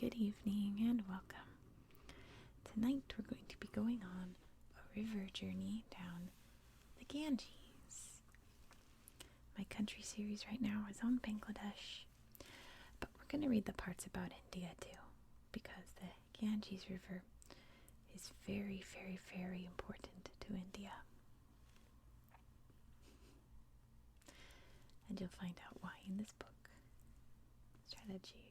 Good evening and welcome. Tonight we're going to be going on a river journey down the Ganges. My country series right now is on Bangladesh, but we're going to read the parts about India too, because the Ganges River is very, very, very important to India. And you'll find out why in this book. Strategy again.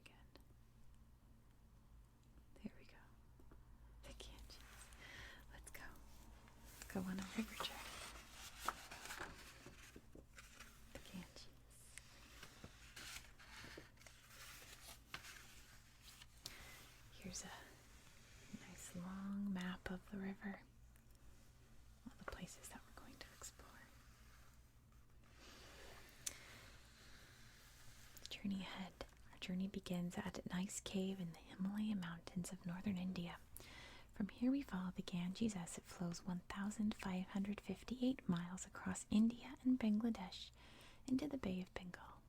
There we go. The Ganges. Let's go. Let's go on a river journey. The Ganges. Here's a nice long map of the river. All the places that we're going to explore. Journey ahead. Our journey begins at an ice cave in the Himalaya mountains of northern India. From here we follow the Ganges as it flows 1,558 miles across India and Bangladesh into the Bay of Bengal.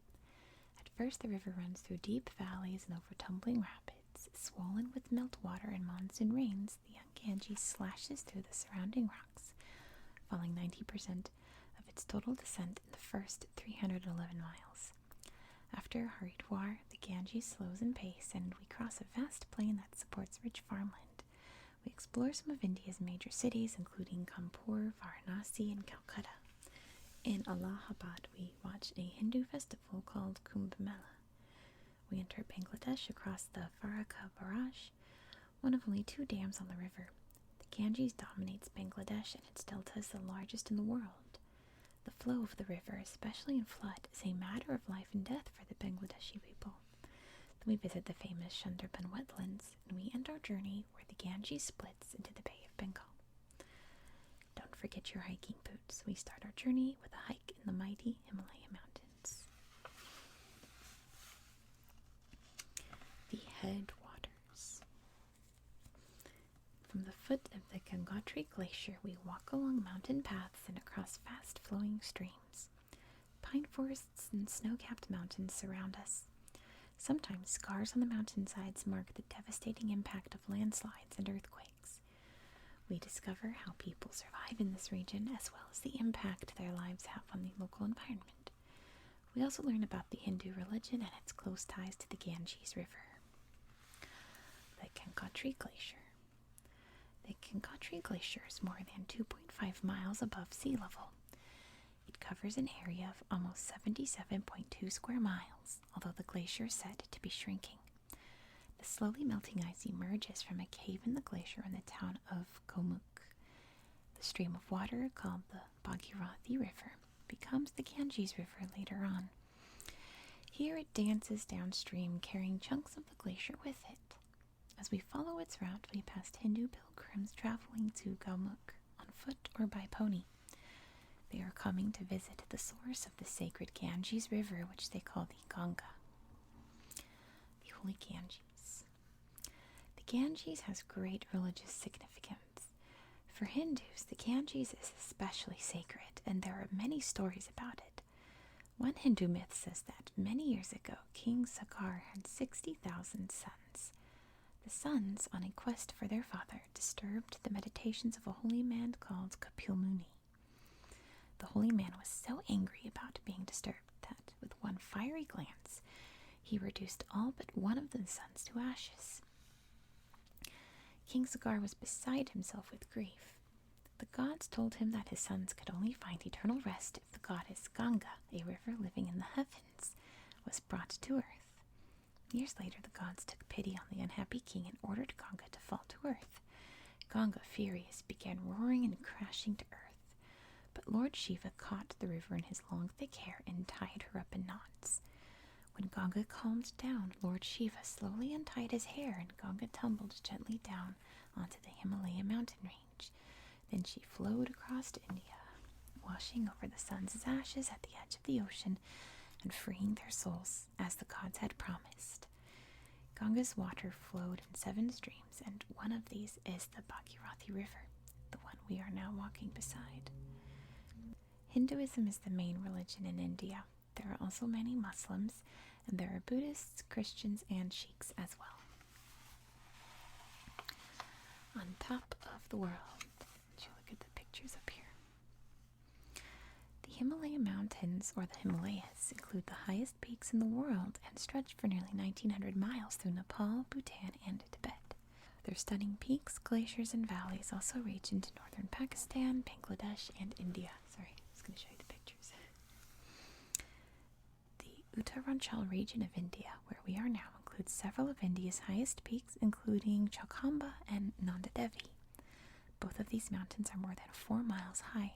At first the river runs through deep valleys and over tumbling rapids. Swollen with meltwater and monsoon rains, the young Ganges slashes through the surrounding rocks, falling 90% of its total descent in the first 311 miles. After Haridwar, the Ganges slows in pace and we cross a vast plain that supports rich farmland. We explore some of India's major cities, including Kanpur, Varanasi, and Calcutta. In Allahabad, we watch a Hindu festival called Kumbh Mela. We enter Bangladesh across the Farakka Barrage, one of only 2 dams on the river. The Ganges dominates Bangladesh and its delta is the largest in the world. The flow of the river, especially in flood, is a matter of life and death for the Bangladeshi people. Then we visit the famous Sundarban wetlands, and we end our journey where the Ganges splits into the Bay of Bengal. Don't forget your hiking boots. We start our journey with a hike in the mighty Himalaya mountains. The headwaters. From the foot of the Gangotri Glacier, we walk along mountain paths and across fast-flowing streams. Pine forests and snow-capped mountains surround us. Sometimes scars on the mountainsides mark the devastating impact of landslides and earthquakes. We discover how people survive in this region, as well as the impact their lives have on the local environment. We also learn about the Hindu religion and its close ties to the Ganges River. The Gangotri Glacier. The Gangotri Glacier is more than 2.5 miles above sea level. It covers an area of almost 77.2 square miles, although the glacier is said to be shrinking. The slowly melting ice emerges from a cave in the glacier in the town of Gomukh. The stream of water, called the Bhagirathi River, becomes the Ganges River later on. Here it dances downstream, carrying chunks of the glacier with it. As we follow its route, we pass Hindu pilgrims traveling to Gomukh on foot or by pony. They are coming to visit the source of the sacred Ganges River, which they call the Ganga. The Holy Ganges. The Ganges has great religious significance. For Hindus, the Ganges is especially sacred, and there are many stories about it. One Hindu myth says that many years ago, King Sakar had 60,000 sons. The sons, on a quest for their father, disturbed the meditations of a holy man called Kapil Muni. The holy man was so angry about being disturbed that, with one fiery glance, he reduced all but one of the sons to ashes. King Sakar was beside himself with grief. The gods told him that his sons could only find eternal rest if the goddess Ganga, a river living in the heavens, was brought to earth. Years later, the gods took pity on the unhappy king and ordered Ganga to fall to earth. Ganga, furious, began roaring and crashing to earth. But Lord Shiva caught the river in his long, thick hair and tied her up in knots. When Ganga calmed down, Lord Shiva slowly untied his hair and Ganga tumbled gently down onto the Himalaya mountain range. Then she flowed across to India, washing over the sons' ashes at the edge of the ocean and freeing their souls, as the gods had promised. Ganga's water flowed in 7 streams, and one of these is the Bhagirathi River, the one we are now walking beside. Hinduism is the main religion in India. There are also many Muslims, and there are Buddhists, Christians, and Sheiks as well. on top of the world. Would you look at the pictures up here? The Himalaya Mountains, or the Himalayas, include the highest peaks in the world and stretch for nearly 1,900 miles through Nepal, Bhutan, and Tibet. Their stunning peaks, glaciers, and valleys also reach into northern Pakistan, Bangladesh, and India. Sorry, I was going to show you the pictures. The Uttaranchal region of India, where we are now, includes several of India's highest peaks, including Chokamba and Nanda Devi. Both of these mountains are more than 4 miles high.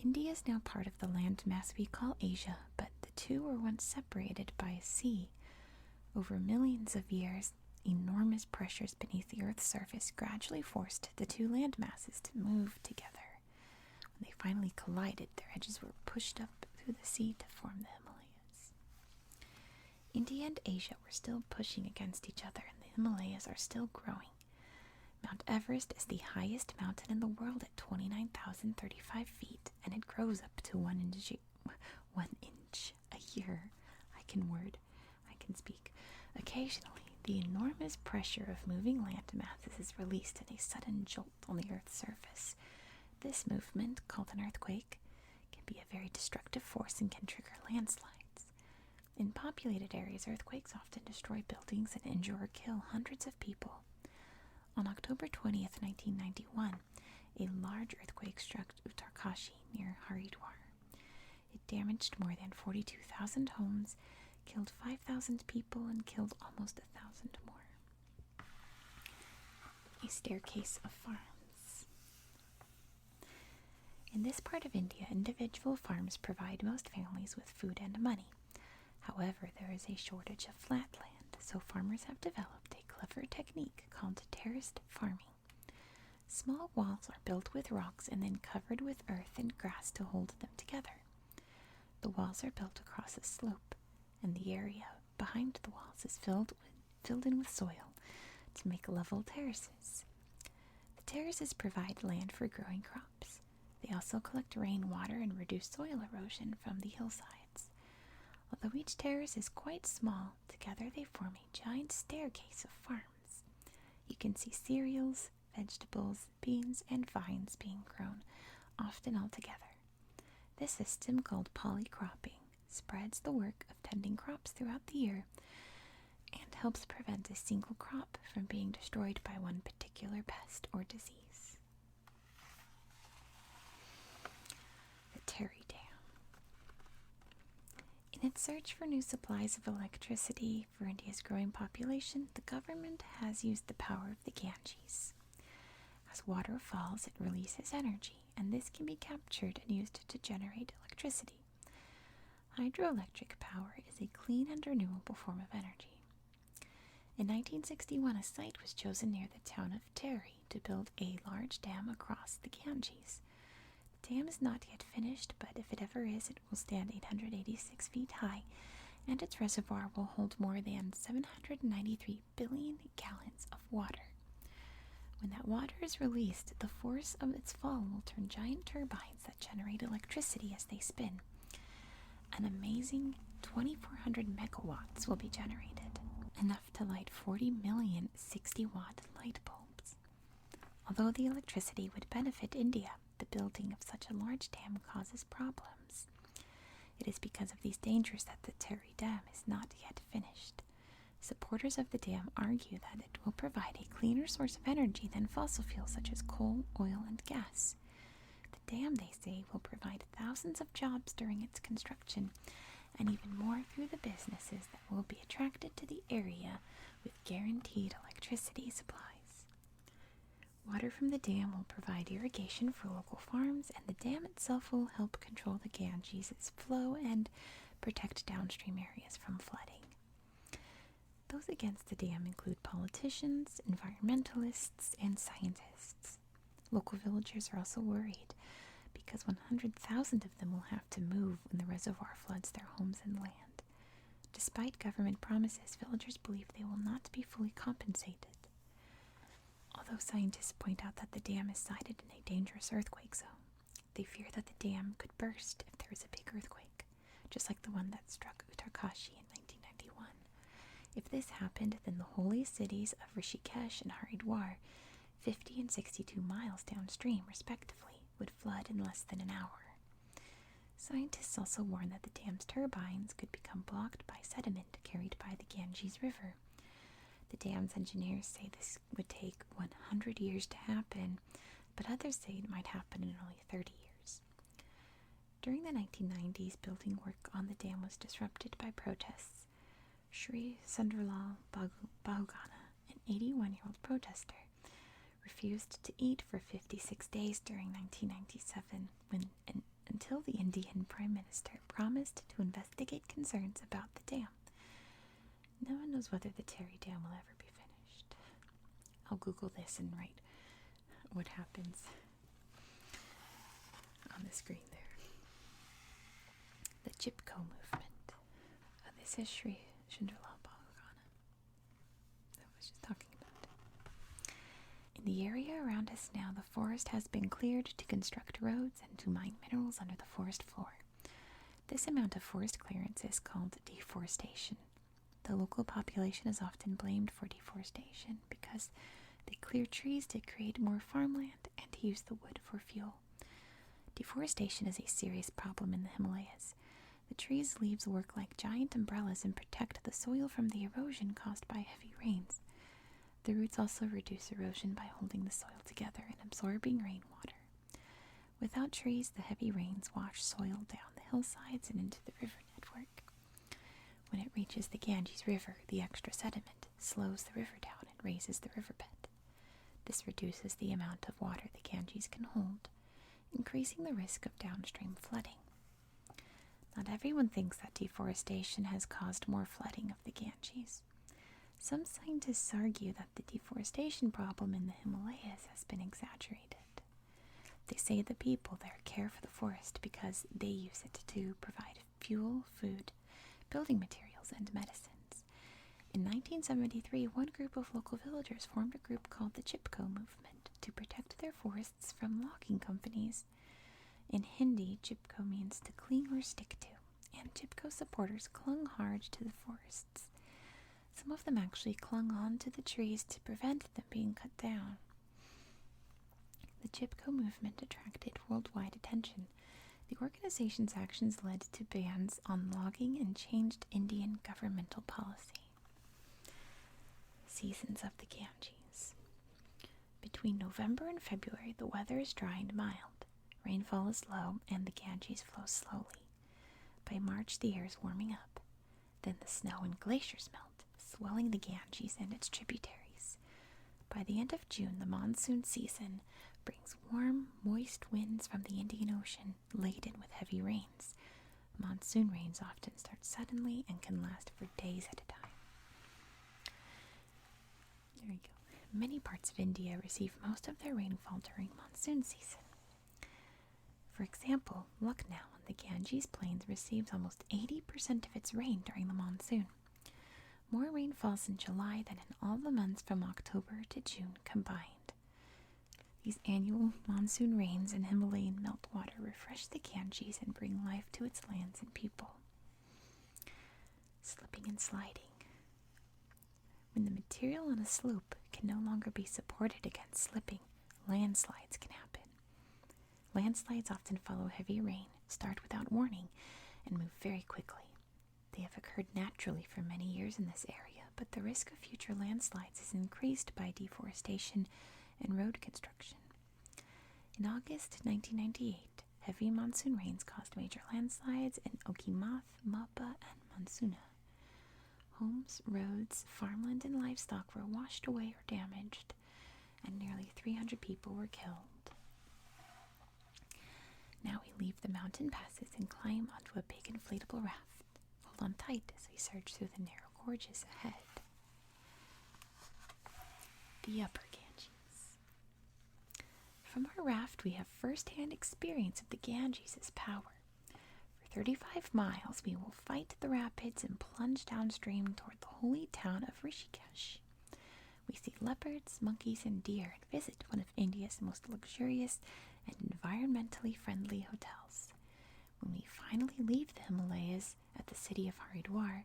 India is now part of the landmass we call Asia, but the two were once separated by a sea. Over millions of years, enormous pressures beneath the Earth's surface gradually forced the two landmasses to move together. When they finally collided, their edges were pushed up through the sea to form the Himalayas. India and Asia were still pushing against each other, and the Himalayas are still growing. Mount Everest is the highest mountain in the world at 29,035 feet, and it grows up to 1 inch a year. I can speak. Occasionally, the enormous pressure of moving land masses is released in a sudden jolt on the Earth's surface. This movement, called an earthquake, can be a very destructive force and can trigger landslides. In populated areas, earthquakes often destroy buildings and injure or kill hundreds of people. On October 20th, 1991, a large earthquake struck Uttarkashi near Haridwar. It damaged more than 42,000 homes, killed 5,000 people, and killed almost 1,000 more. A staircase of farms. In this part of India, individual farms provide most families with food and money. However, there is a shortage of flat land, so farmers have developed a clever technique called terraced farming. Small walls are built with rocks and then covered with earth and grass to hold them together. The walls are built across a slope, and the area behind the walls is filled in with soil to make level terraces. The terraces provide land for growing crops. They also collect rainwater and reduce soil erosion from the hillsides. Although each terrace is quite small, together they form a giant staircase of farms. You can see cereals, vegetables, beans, and vines being grown, often all together. This system, called polycropping, spreads the work of tending crops throughout the year and helps prevent a single crop from being destroyed by one particular pest or disease. The Tehri Dam. In its search for new supplies of electricity for India's growing population, the government has used the power of the Ganges. As water falls, it releases energy, and this can be captured and used to generate electricity. Hydroelectric power is a clean and renewable form of energy. In 1961, a site was chosen near the town of Tehri to build a large dam across the Ganges. The dam is not yet finished, but if it ever is, it will stand 886 feet high, and its reservoir will hold more than 793 billion gallons of water. When that water is released, the force of its fall will turn giant turbines that generate electricity as they spin. An amazing 2,400 megawatts will be generated, enough to light 40 million 60-watt light bulbs. Although the electricity would benefit India, the building of such a large dam causes problems. It is because of these dangers that the Tehri Dam is not yet finished. Supporters of the dam argue that it will provide a cleaner source of energy than fossil fuels such as coal, oil, and gas. The dam, they say, will provide thousands of jobs during its construction, and even more through the businesses that will be attracted to the area with guaranteed electricity supplies. Water from the dam will provide irrigation for local farms, and the dam itself will help control the Ganges' flow and protect downstream areas from flooding. Those against the dam include politicians, environmentalists, and scientists. Local villagers are also worried because 100,000 of them will have to move when the reservoir floods their homes and land. Despite government promises, villagers believe they will not be fully compensated. Although scientists point out that the dam is sited in a dangerous earthquake zone, they fear that the dam could burst if there is a big earthquake, just like the one that struck Uttarkashi in 1991. If this happened, then the holy cities of Rishikesh and Haridwar 50 and 62 miles downstream, respectively, would flood in less than an hour. Scientists also warn that the dam's turbines could become blocked by sediment carried by the Ganges River. The dam's engineers say this would take 100 years to happen, but others say it might happen in only 30 years. During the 1990s, building work on the dam was disrupted by protests. Sri Sunderlal Bahugana, an 81-year-old protester, refused to eat for 56 days during 1997 until the Indian Prime Minister promised to investigate concerns about the dam. No one knows whether the Tehri Dam will ever be finished. I'll Google this and write what happens on the screen there. The Chipko movement. This is Sri Sunderlal Bahugana that I was just talking about. In the area around us now, the forest has been cleared to construct roads and to mine minerals under the forest floor. This amount of forest clearance is called deforestation. The local population is often blamed for deforestation because they clear trees to create more farmland and to use the wood for fuel. Deforestation is a serious problem in the Himalayas. The tree's leaves work like giant umbrellas and protect the soil from the erosion caused by heavy rains. The roots also reduce erosion by holding the soil together and absorbing rainwater. Without trees, the heavy rains wash soil down the hillsides and into the river network. When it reaches the Ganges River, the extra sediment slows the river down and raises the riverbed. This reduces the amount of water the Ganges can hold, increasing the risk of downstream flooding. Not everyone thinks that deforestation has caused more flooding of the Ganges. Some scientists argue that the deforestation problem in the Himalayas has been exaggerated. They say the people there care for the forest because they use it to provide fuel, food, building materials, and medicines. In 1973, one group of local villagers formed a group called the Chipko movement to protect their forests from logging companies. In Hindi, Chipko means to cling or stick to, and Chipko supporters clung hard to the forests. Some of them actually clung on to the trees to prevent them being cut down. The Chipko movement attracted worldwide attention. The organization's actions led to bans on logging and changed Indian governmental policy. Seasons of the Ganges. Between November and February, the weather is dry and mild. Rainfall is low, and the Ganges flows slowly. By March, the air is warming up. Then the snow and glaciers melt, swelling the Ganges and its tributaries. By the end of June, the monsoon season brings warm, moist winds from the Indian Ocean, laden with heavy rains. Monsoon rains often start suddenly and can last for days at a time. There we go. Many parts of India receive most of their rainfall during monsoon season. For example, Lucknow on the Ganges Plains receives almost 80% of its rain during the monsoon. More rain falls in July than in all the months from October to June combined. These annual monsoon rains and Himalayan meltwater refresh the Ganges and bring life to its lands and people. Slipping and sliding. When the material on a slope can no longer be supported against slipping, landslides can happen. Landslides often follow heavy rain, start without warning, and move very quickly. They have occurred naturally for many years in this area, but the risk of future landslides is increased by deforestation and road construction. In August 1998, heavy monsoon rains caused major landslides in Okimath, Mappa, and Mansuna. Homes, roads, farmland, and livestock were washed away or damaged, and nearly 300 people were killed. Now we leave the mountain passes and climb onto a big inflatable raft. Hold on tight as we surge through the narrow gorges ahead. The Upper Ganges. From our raft, we have first-hand experience of the Ganges' power. For 35 miles, we will fight the rapids and plunge downstream toward the holy town of Rishikesh. We see leopards, monkeys, and deer and visit one of India's most luxurious and environmentally friendly hotels. When we finally leave the Himalayas at the city of Haridwar,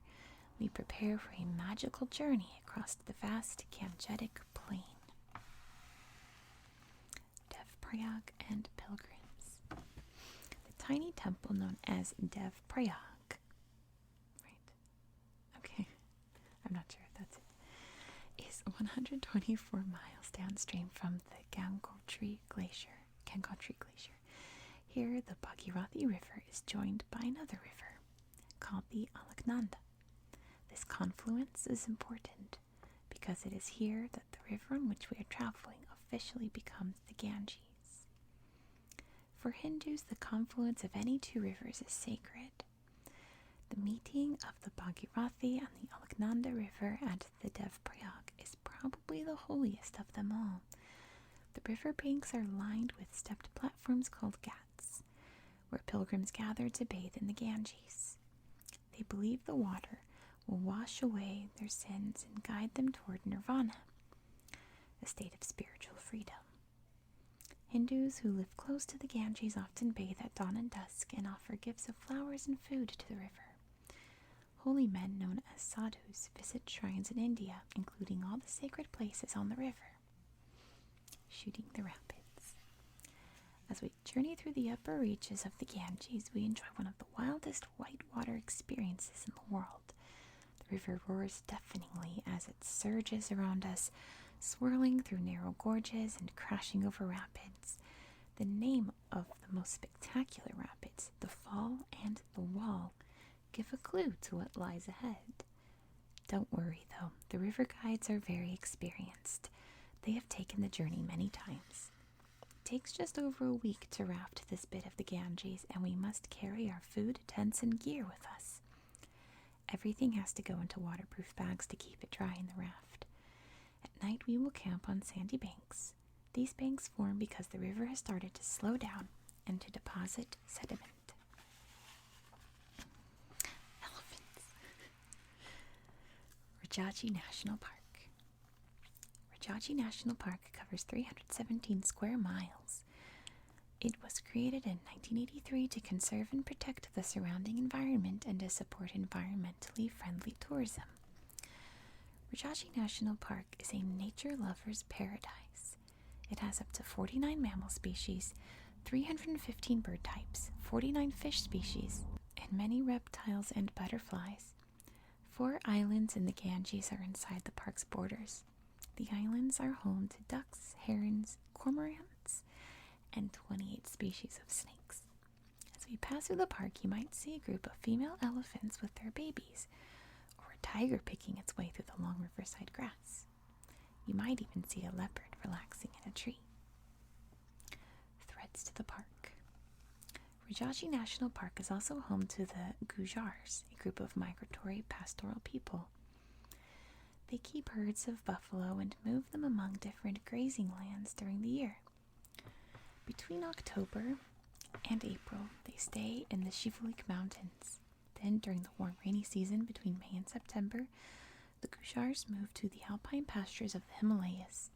we prepare for a magical journey across the vast Gangetic plain. Prayag and pilgrims. The tiny temple known as Dev Prayag, right? Okay, I'm not sure if that's it, is 124 miles downstream from the Gangotri Glacier. Here, the Bhagirathi River is joined by another river called the Alaknanda. This confluence is important because it is here that the river on which we are traveling officially becomes the Ganges. For Hindus, the confluence of any two rivers is sacred. The meeting of the Bhagirathi and the Alaknanda River at the Devprayag is probably the holiest of them all. The river banks are lined with stepped platforms called ghats, where pilgrims gather to bathe in the Ganges. They believe the water will wash away their sins and guide them toward nirvana, a state of spiritual freedom. Hindus who live close to the Ganges often bathe at dawn and dusk and offer gifts of flowers and food to the river. Holy men known as sadhus visit shrines in India, including all the sacred places on the river. Shooting the rapids. As we journey through the upper reaches of the Ganges, we enjoy one of the wildest whitewater experiences in the world. The river roars deafeningly as it surges around us, swirling through narrow gorges and crashing over rapids. The name of the most spectacular rapids, the Fall and the Wall, give a clue to what lies ahead. Don't worry though, the river guides are very experienced. They have taken the journey many times. It takes just over a week to raft this bit of the Ganges, and we must carry our food, tents, and gear with us. Everything has to go into waterproof bags to keep it dry in the raft. At night we will camp on sandy banks. These banks form because the river has started to slow down and to deposit sediment. Elephants. Rajaji National Park. Rajaji National Park covers 317 square miles. It was created in 1983 to conserve and protect the surrounding environment and to support environmentally friendly tourism. Rajaji National Park is a nature lover's paradise. It has up to 49 mammal species, 315 bird types, 49 fish species, and many reptiles and butterflies. 4 islands in the Ganges are inside the park's borders. The islands are home to ducks, herons, cormorants, and 28 species of snakes. As we pass through the park, you might see a group of female elephants with their babies, or a tiger picking its way through the long riverside grass. You might even see a leopard relaxing in a tree. Threads to the park. Rajaji National Park is also home to the Gujars, a group of migratory pastoral people. They keep herds of buffalo and move them among different grazing lands during the year. Between October and April, they stay in the Shivalik Mountains. Then, during the warm rainy season between May and September, the Gujars move to the alpine pastures of the Himalayas.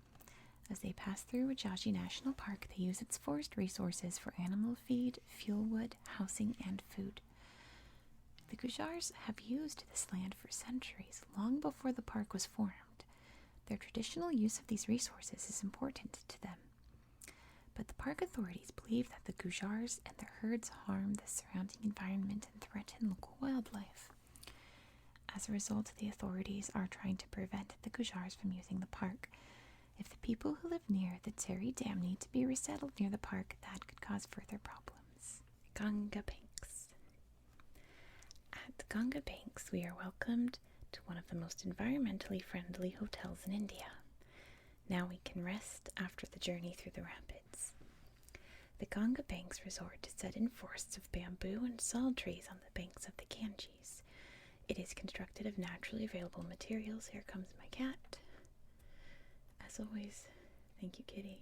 As they pass through Rajaji National Park, they use its forest resources for animal feed, fuel wood, housing, and food. The Gujars have used this land for centuries, long before the park was formed. Their traditional use of these resources is important to them. But the park authorities believe that the Gujars and their herds harm the surrounding environment and threaten local wildlife. As a result, the authorities are trying to prevent the Gujars from using the park. If the people who live near the Teri Dam need to be resettled near the park, that could cause further problems. Ganga Banks. At Ganga Banks, we are welcomed to one of the most environmentally friendly hotels in India. Now we can rest after the journey through the rapids. The Ganga Banks Resort is set in forests of bamboo and sal trees on the banks of the Ganges. It is constructed of naturally available materials. Here comes my cat. As always, thank you, kitty.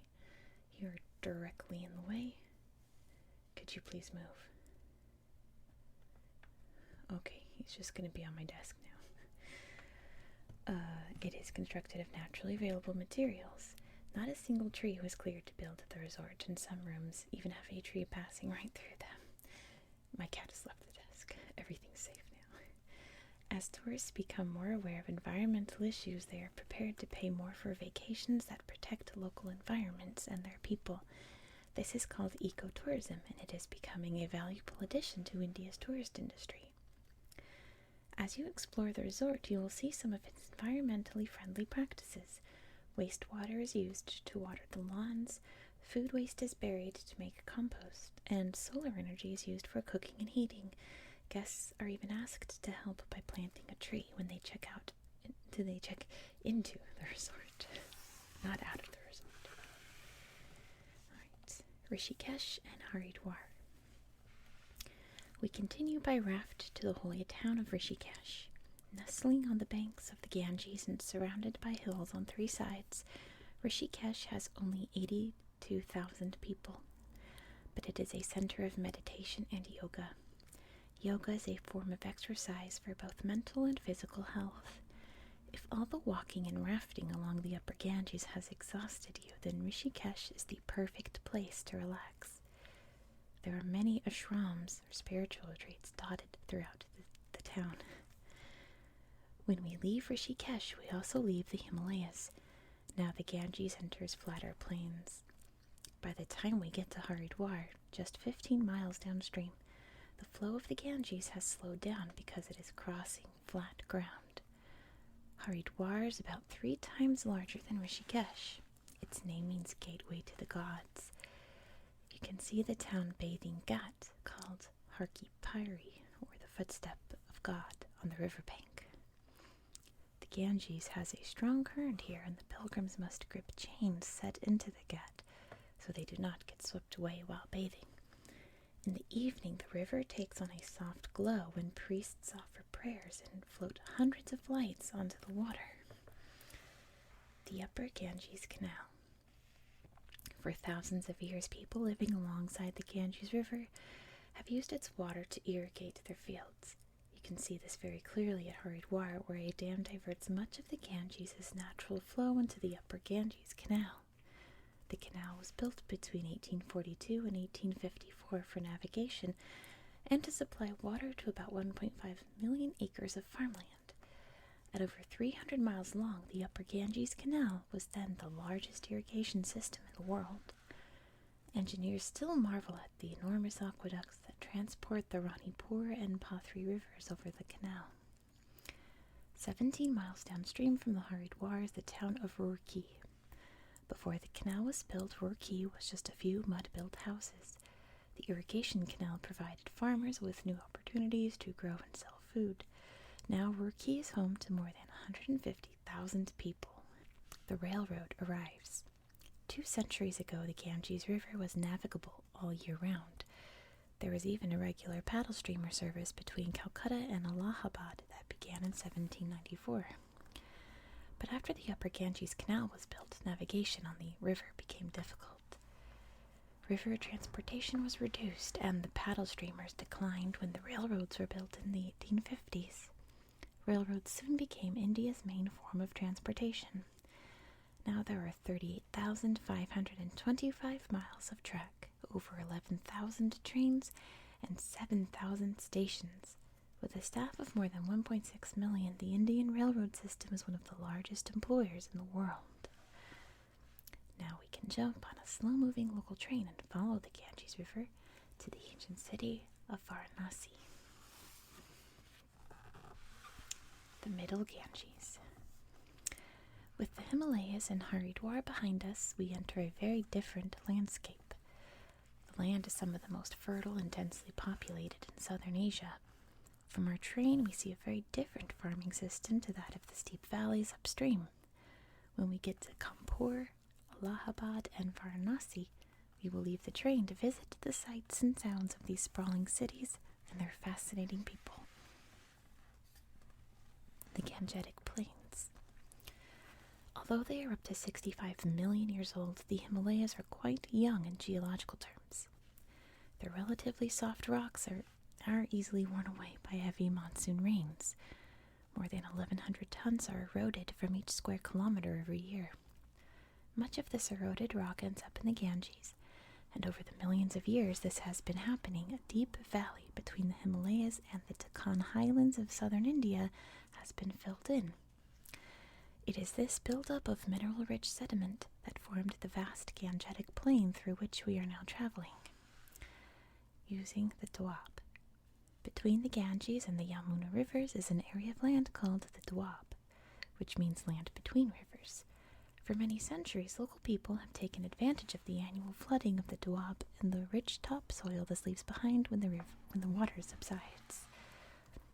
You are directly in the way. Could you please move? Okay, he's just going to be on my desk now. It is constructed of naturally available materials. Not a single tree was cleared to build at the resort, and some rooms even have a tree passing right through them. My cat has left the desk. Everything's safe now. As tourists become more aware of environmental issues, they are prepared to pay more for vacations that protect local environments and their people. This is called ecotourism, and it is becoming a valuable addition to India's tourist industry. As you explore the resort, you will see some of its environmentally friendly practices. Wastewater is used to water the lawns, food waste is buried to make compost, and solar energy is used for cooking and heating. Guests are even asked to help by planting a tree when they check into the resort, not out of the resort. Alright, Rishikesh and Haridwar. We continue by raft to the holy town of Rishikesh. Nestling on the banks of the Ganges and surrounded by hills on three sides, Rishikesh has only 82,000 people. But it is a center of meditation and yoga. Yoga is a form of exercise for both mental and physical health. If all the walking and rafting along the upper Ganges has exhausted you, then Rishikesh is the perfect place to relax. There are many ashrams, or spiritual retreats, dotted throughout the town. When we leave Rishikesh, we also leave the Himalayas. Now the Ganges enters flatter plains. By the time we get to Haridwar, just 15 miles downstream, the flow of the Ganges has slowed down because it is crossing flat ground. Haridwar is about 3 times larger than Rishikesh. Its name means gateway to the gods. You can see the town bathing ghat called Har Ki Pauri, or the footstep of God, on the riverbank. The Ganges has a strong current here, and the pilgrims must grip chains set into the ghat so they do not get swept away while bathing. In the evening, the river takes on a soft glow when priests offer prayers and float hundreds of lights onto the water. The Upper Ganges Canal. For thousands of years, people living alongside the Ganges River have used its water to irrigate their fields. You can see this very clearly at Haridwar, where a dam diverts much of the Ganges' natural flow into the Upper Ganges Canal. The canal was built between 1842 and 1854 for navigation and to supply water to about 1.5 million acres of farmland. At over 300 miles long, the Upper Ganges Canal was then the largest irrigation system in the world. Engineers still marvel at the enormous aqueducts that transport the Ranipur and Pathri rivers over the canal. 17 miles downstream from the Haridwar is the town of Roorkee. Before the canal was built, Roorkee was just a few mud-built houses. The irrigation canal provided farmers with new opportunities to grow and sell food. Now Roorkee is home to more than 150,000 people. The railroad arrives. 2 centuries ago, the Ganges River was navigable all year round. There was even a regular paddle steamer service between Calcutta and Allahabad that began in 1794. But after the Upper Ganges Canal was built, navigation on the river became difficult. River transportation was reduced, and the paddle steamers declined when the railroads were built in the 1850s. Railroads soon became India's main form of transportation. Now there are 38,525 miles of track, over 11,000 trains, and 7,000 stations. With a staff of more than 1.6 million, the Indian railroad system is one of the largest employers in the world. Now we can jump on a slow-moving local train and follow the Ganges River to the ancient city of Varanasi. The Middle Ganges. With the Himalayas and Haridwar behind us, we enter a very different landscape. The land is some of the most fertile and densely populated in southern Asia. From our train, we see a very different farming system to that of the steep valleys upstream. When we get to Kanpur, Allahabad, and Varanasi, we will leave the train to visit the sights and sounds of these sprawling cities and their fascinating people. The Gangetic Plains. Although they are up to 65 million years old, the Himalayas are quite young in geological terms. Their relatively soft rocks are easily worn away by heavy monsoon rains. More than 1,100 tons are eroded from each square kilometer every year. Much of this eroded rock ends up in the Ganges, and over the millions of years this has been happening. A deep valley between the Himalayas and the Deccan highlands of southern India has been filled in. It is this buildup of mineral-rich sediment that formed the vast Gangetic plain through which we are now traveling. Using the Doab. Between the Ganges and the Yamuna rivers is an area of land called the Doab, which means land between rivers. For many centuries, local people have taken advantage of the annual flooding of the Doab and the rich topsoil this leaves behind when the water subsides.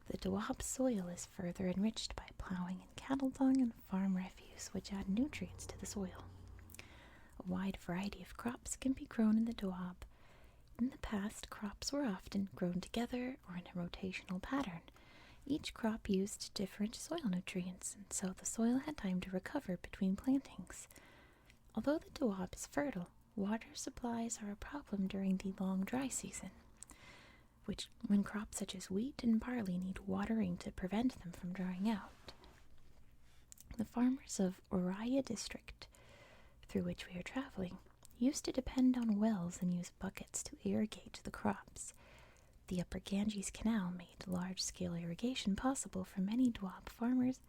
The Doab soil is further enriched by plowing and cattle dung and farm refuse, which add nutrients to the soil. A wide variety of crops can be grown in the Doab. In the past, crops were often grown together or in a rotational pattern. Each crop used different soil nutrients, and so the soil had time to recover between plantings. Although the Doab is fertile, water supplies are a problem during the long dry season, when crops such as wheat and barley need watering to prevent them from drying out. The farmers of Oraya district, through which we are traveling, used to depend on wells and use buckets to irrigate the crops. The Upper Ganges Canal made large-scale irrigation possible for many Doab farmers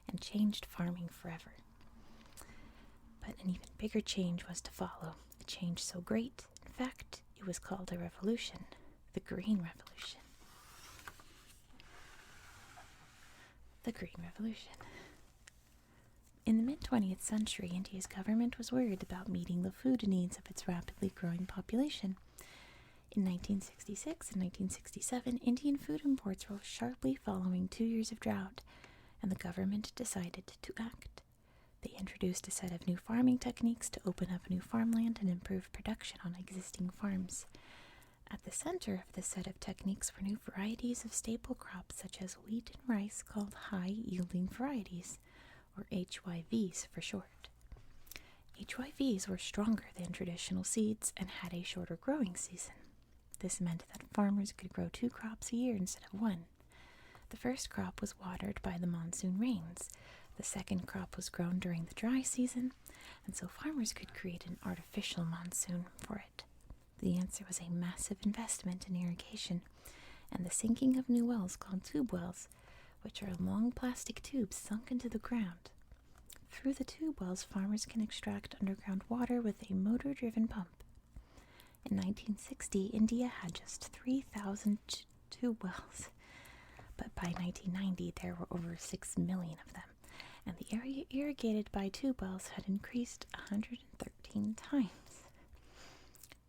and changed farming forever. But an even bigger change was to follow, a change so great, in fact, it was called a revolution, the Green Revolution. The Green Revolution. In the mid-20th century, India's government was worried about meeting the food needs of its rapidly growing population. In 1966 and 1967, Indian food imports rose sharply following 2 years of drought, and the government decided to act. They introduced a set of new farming techniques to open up new farmland and improve production on existing farms. At the center of this set of techniques were new varieties of staple crops such as wheat and rice called high-yielding varieties, or HYVs for short. HYVs were stronger than traditional seeds and had a shorter growing season. This meant that farmers could grow 2 crops a year instead of 1. The first crop was watered by the monsoon rains. The second crop was grown during the dry season, and so farmers could create an artificial monsoon for it. The answer was a massive investment in irrigation and the sinking of new wells called tube wells, which are long plastic tubes sunk into the ground. Through the tube wells, farmers can extract underground water with a motor-driven pump. In 1960, India had just 3,000 tube wells, but by 1990 there were over 6 million of them, and the area irrigated by tube wells had increased 113 times.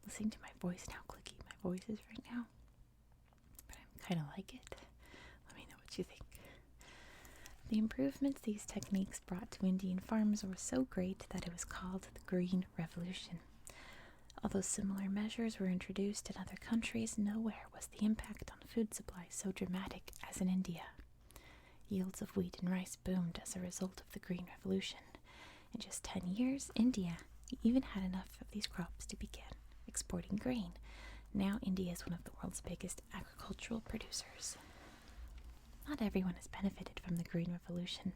Listening to my voice, how clicky my voice is right now, but I kind of like it. Let me know what you think. The improvements these techniques brought to Indian farms were so great that it was called the Green Revolution. Although similar measures were introduced in other countries, nowhere was the impact on food supplies so dramatic as in India. Yields of wheat and rice boomed as a result of the Green Revolution. In just 10 years, India even had enough of these crops to begin exporting grain. Now India is one of the world's biggest agricultural producers. Not everyone has benefited from the Green Revolution.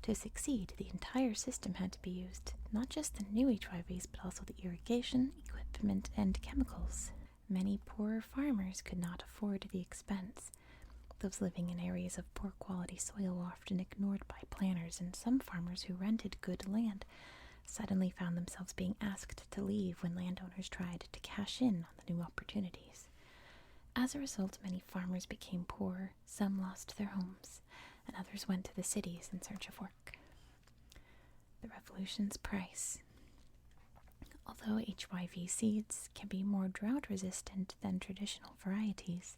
To succeed, the entire system had to be used, not just the new HYVs, but also the irrigation, equipment, and chemicals. Many poorer farmers could not afford the expense. Those living in areas of poor quality soil were often ignored by planners, and some farmers who rented good land suddenly found themselves being asked to leave when landowners tried to cash in on the new opportunities. As a result, many farmers became poor, some lost their homes, and others went to the cities in search of work. The revolution's price. Although HYV seeds can be more drought-resistant than traditional varieties,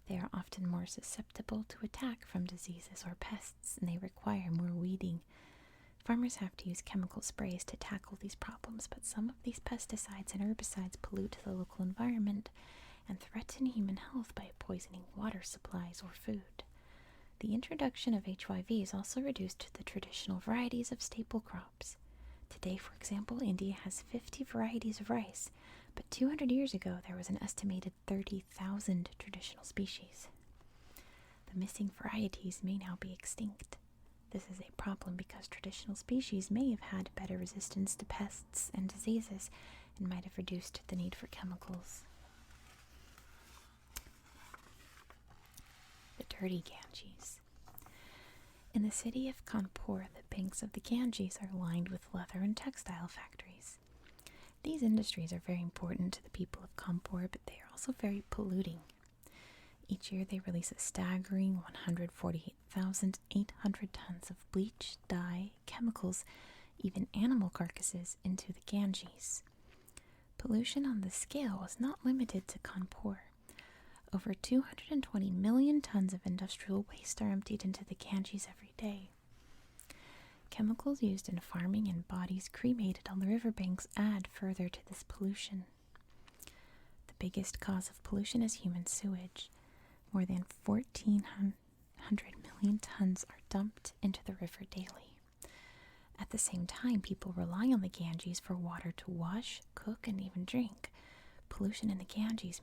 they are often more susceptible to attack from diseases or pests, and they require more weeding. Farmers have to use chemical sprays to tackle these problems, but some of these pesticides and herbicides pollute the local environment and threaten human health by poisoning water supplies or food. The introduction of HYVs also reduced the traditional varieties of staple crops. Today, for example, India has 50 varieties of rice, but 200 years ago there was an estimated 30,000 traditional species. The missing varieties may now be extinct. This is a problem because traditional species may have had better resistance to pests and diseases and might have reduced the need for chemicals. The dirty Ganges. In the city of Kanpur, the banks of the Ganges are lined with leather and textile factories. These industries are very important to the people of Kanpur, but they are also very polluting. Each year they release a staggering 148,800 tons of bleach, dye, chemicals, even animal carcasses into the Ganges. Pollution on this scale was not limited to Kanpur. Over 220 million tons of industrial waste are emptied into the Ganges every day. Chemicals used in farming and bodies cremated on the riverbanks add further to this pollution. The biggest cause of pollution is human sewage. More than 1,400 million tons are dumped into the river daily. At the same time, people rely on the Ganges for water to wash, cook, and even drink. Pollution in the Ganges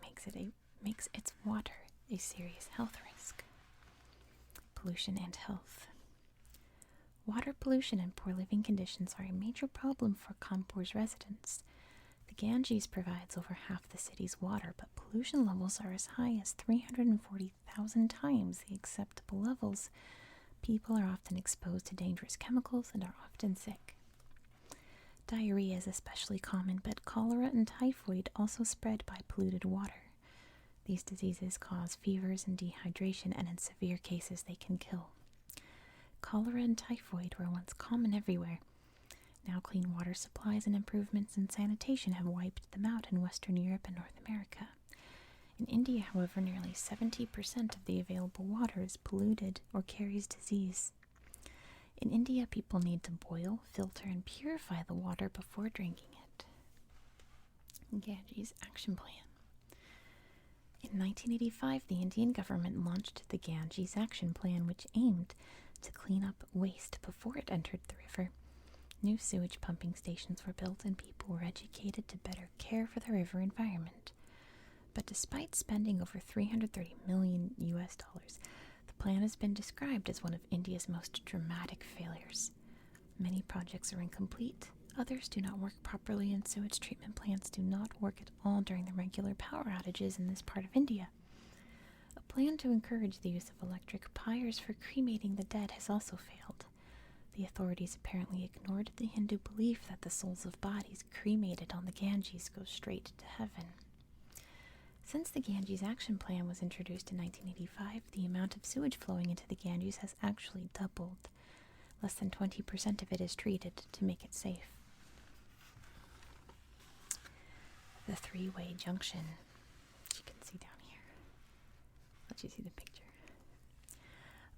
makes its water a serious health risk. Pollution and health. Water pollution and poor living conditions are a major problem for Kanpur's residents. The Ganges provides over half the city's water, but pollution levels are as high as 340,000 times the acceptable levels. People are often exposed to dangerous chemicals and are often sick. Diarrhea is especially common, but cholera and typhoid also spread by polluted water. These diseases cause fevers and dehydration, and in severe cases they can kill. Cholera and typhoid were once common everywhere. Now clean water supplies and improvements in sanitation have wiped them out in Western Europe and North America. In India, however, nearly 70% of the available water is polluted or carries disease. In India, people need to boil, filter, and purify the water before drinking it. Ganges Action Plan. In 1985, the Indian government launched the Ganges Action Plan, which aimed to clean up waste before it entered the river. New sewage pumping stations were built and people were educated to better care for the river environment. But despite spending over $330 million, the plan has been described as one of India's most dramatic failures. Many projects are incomplete, others do not work properly, and sewage treatment plants do not work at all during the regular power outages in this part of India. A plan to encourage the use of electric pyres for cremating the dead has also failed. The authorities apparently ignored the Hindu belief that the souls of bodies cremated on the Ganges go straight to heaven. Since the Ganges Action Plan was introduced in 1985, the amount of sewage flowing into the Ganges has actually doubled. Less than 20% of it is treated to make it safe. The three-way junction, which you can see down here. Let you see the picture.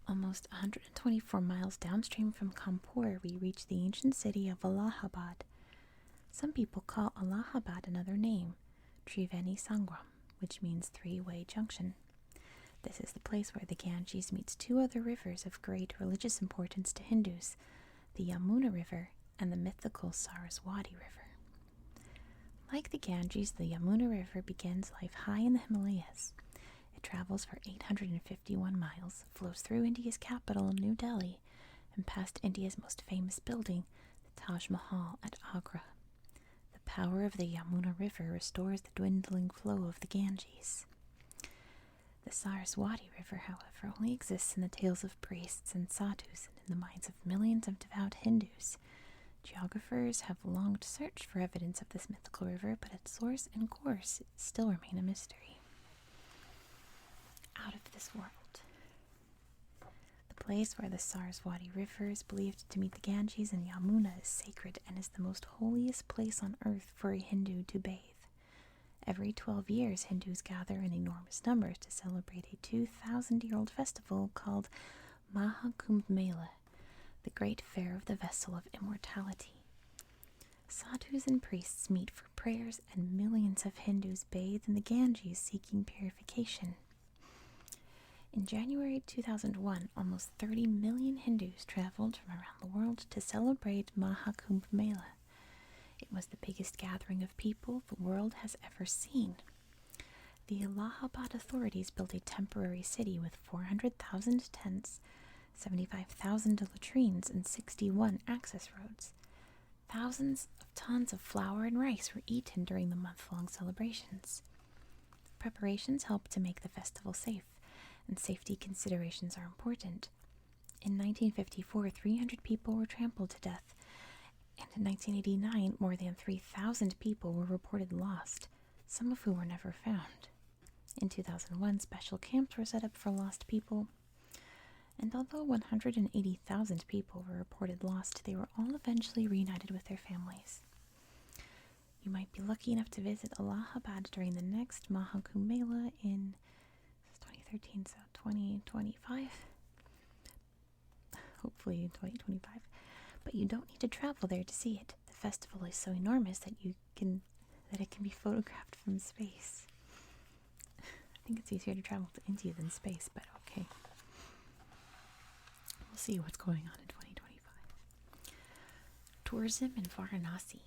Almost 124 miles downstream from Kanpur, we reach the ancient city of Allahabad. Some people call Allahabad another name, Triveni Sangram, which means three-way junction. This is the place where the Ganges meets two other rivers of great religious importance to Hindus, the Yamuna River and the mythical Saraswati River. Like the Ganges, the Yamuna River begins life high in the Himalayas. It travels for 851 miles, flows through India's capital, New Delhi, and past India's most famous building, the Taj Mahal at Agra. The power of the Yamuna River restores the dwindling flow of the Ganges. The Saraswati River, however, only exists in the tales of priests and sadhus and in the minds of millions of devout Hindus. Geographers have long searched for evidence of this mythical river, but its source and course still remain a mystery. Out of this world. The place where the Saraswati River is believed to meet the Ganges and Yamuna is sacred and is the most holiest place on earth for a Hindu to bathe. Every 12 years, Hindus gather in enormous numbers to celebrate a 2,000-year-old festival called Mahakumbh Mela, the great fair of the vessel of immortality. Sadhus and priests meet for prayers, and millions of Hindus bathe in the Ganges seeking purification. In January 2001, almost 30 million Hindus traveled from around the world to celebrate Mahakumbh Mela. It was the biggest gathering of people the world has ever seen. The Allahabad authorities built a temporary city with 400,000 tents, 75,000 latrines, and 61 access roads. Thousands of tons of flour and rice were eaten during the month-long celebrations. Preparations help to make the festival safe, and safety considerations are important. In 1954, 300 people were trampled to death And in 1989, more than 3,000 people were reported lost, some of who were never found. In 2001, special camps were set up for lost people, and although 180,000 people were reported lost, they were all eventually reunited with their families. You might be lucky enough to visit Allahabad during the next Maha Kumbh Mela in 2013, so 2025. Hopefully in 2025. But you don't need to travel there to see it. The festival is so enormous that it can be photographed from space. I think it's easier to travel to India than space, but okay. We'll see what's going on in 2025. Tourism in Varanasi.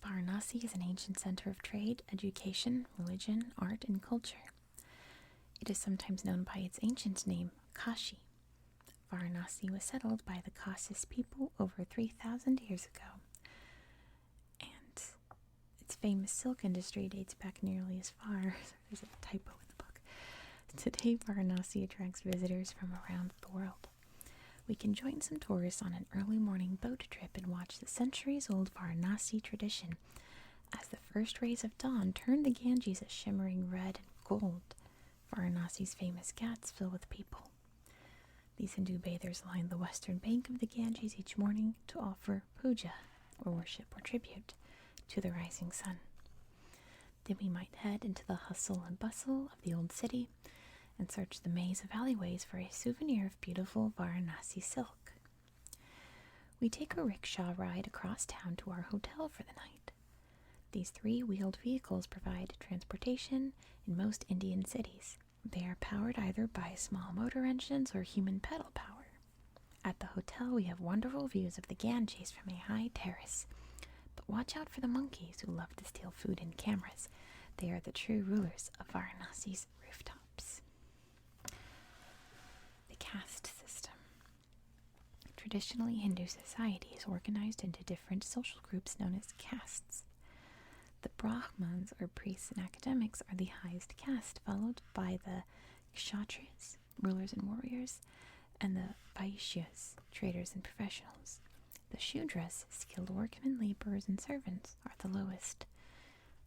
Varanasi is an ancient center of trade, education, religion, art, and culture. It is sometimes known by its ancient name, Kashi. Varanasi was settled by the Khasis people over 3,000 years ago, and its famous silk industry dates back nearly as far. There's a typo in the book. Today, Varanasi attracts visitors from around the world. We can join some tourists on an early morning boat trip and watch the centuries-old Varanasi tradition as the first rays of dawn turn the Ganges a shimmering red and gold. Varanasi's famous ghats fill with people. These Hindu bathers line the western bank of the Ganges each morning to offer puja, or worship or tribute, to the rising sun. Then we might head into the hustle and bustle of the old city and search the maze of alleyways for a souvenir of beautiful Varanasi silk. We take a rickshaw ride across town to our hotel for the night. These three-wheeled vehicles provide transportation in most Indian cities. They are powered either by small motor engines or human pedal power. At the hotel, we have wonderful views of the Ganges from a high terrace. But watch out for the monkeys who love to steal food and cameras. They are the true rulers of Varanasi's rooftops. The caste system. Traditionally, Hindu society is organized into different social groups known as castes. The Brahmins, or priests and academics, are the highest caste, followed by the Kshatriyas, rulers and warriors, and the Vaishyas, traders and professionals. The Shudras, skilled workmen, laborers, and servants, are the lowest.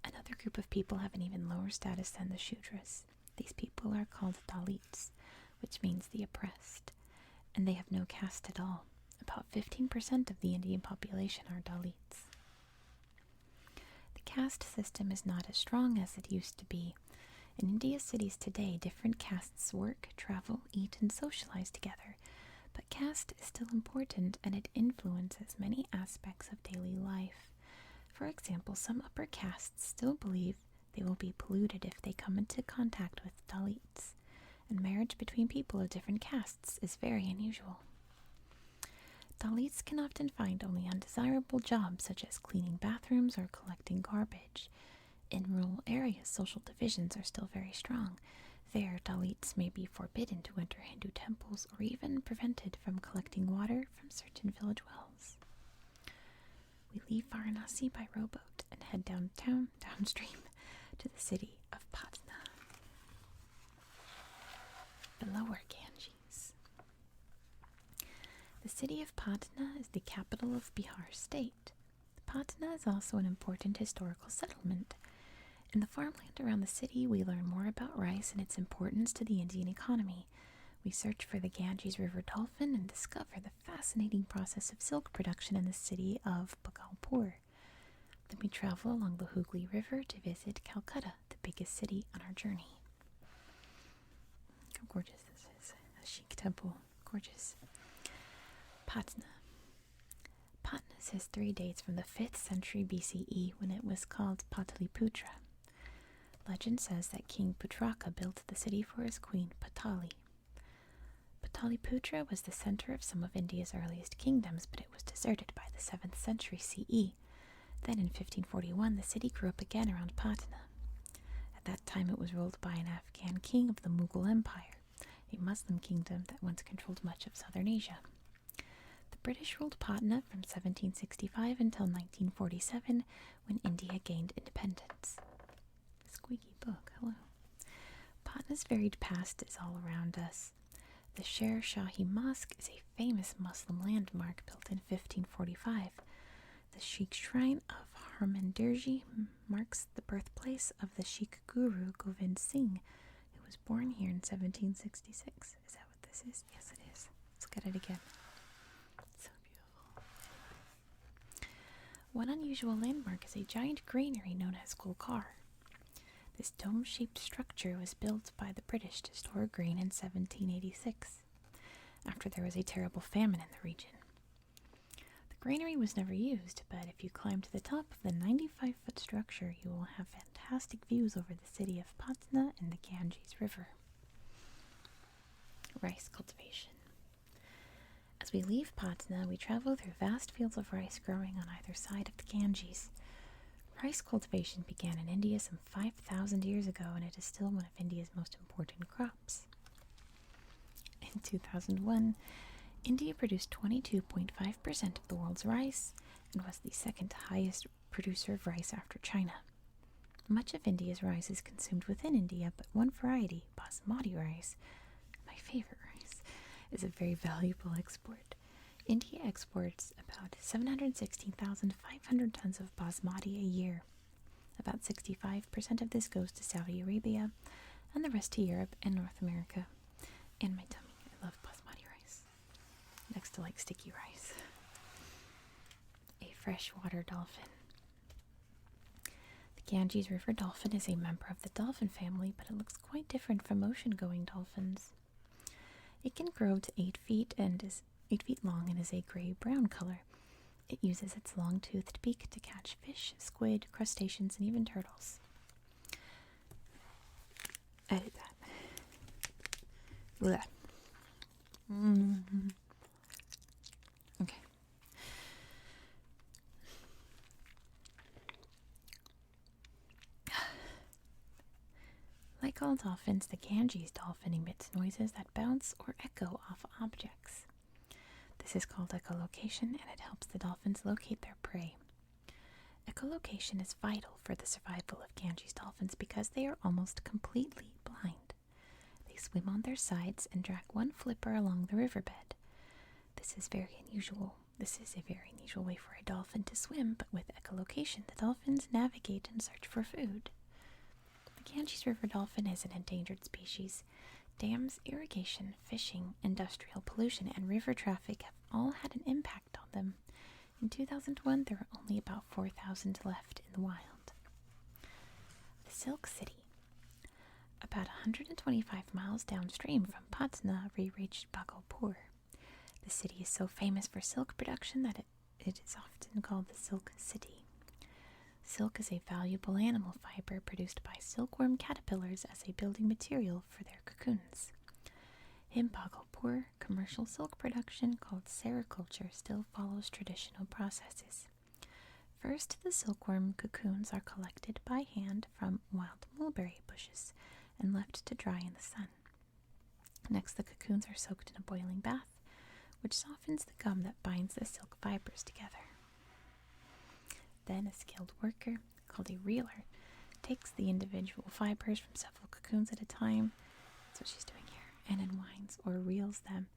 Another group of people have an even lower status than the Shudras. These people are called Dalits, which means the oppressed, and they have no caste at all. About 15% of the Indian population are Dalits. The caste system is not as strong as it used to be. In India's cities today, different castes work, travel, eat, and socialize together. But caste is still important, and it influences many aspects of daily life. For example, some upper castes still believe they will be polluted if they come into contact with Dalits, and marriage between people of different castes is very unusual. Dalits can often find only undesirable jobs such as cleaning bathrooms or collecting garbage. In rural areas, social divisions are still very strong. There, Dalits may be forbidden to enter Hindu temples or even prevented from collecting water from certain village wells. We leave Varanasi by rowboat and head downstream to the city of Patna, the lower Ganges. The city of Patna is the capital of Bihar state. Patna is also an important historical settlement. In the farmland around the city, we learn more about rice and its importance to the Indian economy. We search for the Ganges River dolphin and discover the fascinating process of silk production in the city of Bhagalpur. Then we travel along the Hooghly River to visit Calcutta, the biggest city on our journey. How gorgeous this is. A chic temple. Gorgeous. Patna. Patna history dates from the 5th century BCE when it was called Pataliputra. Legend says that King Putraka built the city for his queen Patali. Pataliputra was the center of some of India's earliest kingdoms, but it was deserted by the 7th century CE. Then in 1541, the city grew up again around Patna. At that time, it was ruled by an Afghan king of the Mughal Empire, a Muslim kingdom that once controlled much of southern Asia. The British ruled Patna from 1765 until 1947, when India gained independence. Squeaky book, hello. Patna's varied past is all around us. The Sher Shahi Mosque is a famous Muslim landmark built in 1545. The Sikh shrine of Harmandirji marks the birthplace of the Sikh guru Govind Singh, who was born here in 1766. Is that what this is? Yes, it is. Let's look at it again. So beautiful. One unusual landmark is a giant granary known as Golkar. This dome-shaped structure was built by the British to store grain in 1786, after there was a terrible famine in the region. The granary was never used, but if you climb to the top of the 95-foot structure, you will have fantastic views over the city of Patna and the Ganges River. Rice cultivation. As we leave Patna, we travel through vast fields of rice growing on either side of the Ganges. Rice cultivation began in India some 5,000 years ago, and it is still one of India's most important crops. In 2001, India produced 22.5% of the world's rice and was the second highest producer of rice after China. Much of India's rice is consumed within India, but one variety, basmati rice, my favorite rice, is a very valuable export. India exports about 716,500 tons of basmati a year. About 65% of this goes to Saudi Arabia, and the rest to Europe and North America. And my tummy. I love basmati rice. Next to like sticky rice. A freshwater dolphin. The Ganges River dolphin is a member of the dolphin family, but it looks quite different from ocean-going dolphins. It can grow to 8 feet and is 8 feet long and is a gray-brown color. It uses its long-toothed beak to catch fish, squid, crustaceans, and even turtles. Edit that. Blech. Okay. Like all dolphins, the Ganges dolphin emits noises that bounce or echo off objects. This is called echolocation, and it helps the dolphins locate their prey. Echolocation is vital for the survival of Ganges dolphins because they are almost completely blind. They swim on their sides and drag one flipper along the riverbed. This is a very unusual way for a dolphin to swim, but with echolocation, the dolphins navigate and search for food. The Ganges River dolphin is an endangered species. Dams, irrigation, fishing, industrial pollution, and river traffic have all had an impact on them. In 2001, there were only about 4,000 left in the wild. The Silk City. About 125 miles downstream from Patna, we reached Bhagalpur. The city is so famous for silk production that it is often called the Silk City. Silk is a valuable animal fiber produced by silkworm caterpillars as a building material for their cocoons. In Bhagalpur, commercial silk production, called sericulture, still follows traditional processes. First, the silkworm cocoons are collected by hand from wild mulberry bushes and left to dry in the sun. Next, the cocoons are soaked in a boiling bath, which softens the gum that binds the silk fibers together. Then a skilled worker, called a reeler, takes the individual fibers from several cocoons at a time, that's what she's doing here, and unwinds or reels them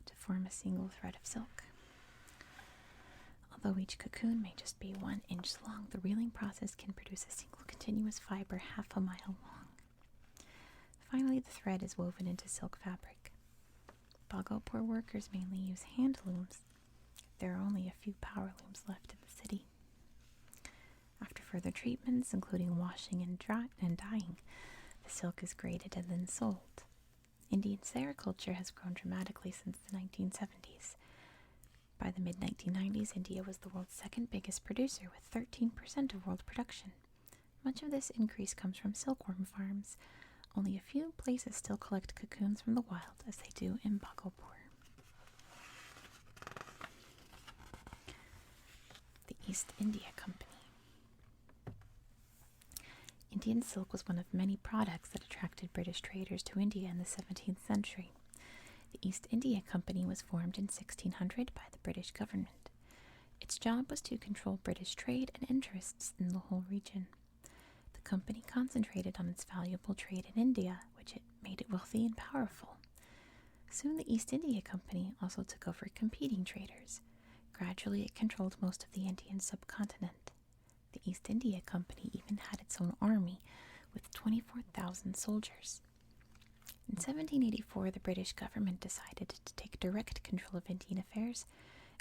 to form a single thread of silk. Although each cocoon may just be 1 inch long, the reeling process can produce a single continuous fiber half a mile long. Finally, the thread is woven into silk fabric. Bhagalpur workers mainly use hand looms. There are only a few power looms left in the city. After further treatments, including washing and dyeing, the silk is graded and then sold. Indian sericulture has grown dramatically since the 1970s. By the mid-1990s, India was the world's second biggest producer with 13% of world production. Much of this increase comes from silkworm farms. Only a few places still collect cocoons from the wild, as they do in Bhagalpur. The East India Company. Indian silk was one of many products that attracted British traders to India in the 17th century. The East India Company was formed in 1600 by the British government. Its job was to control British trade and interests in the whole region. The company concentrated on its valuable trade in India, which it made it wealthy and powerful. Soon the East India Company also took over competing traders. Gradually, it controlled most of the Indian subcontinent. The East India Company even had its own army with 24,000 soldiers. In 1784, the British government decided to take direct control of Indian affairs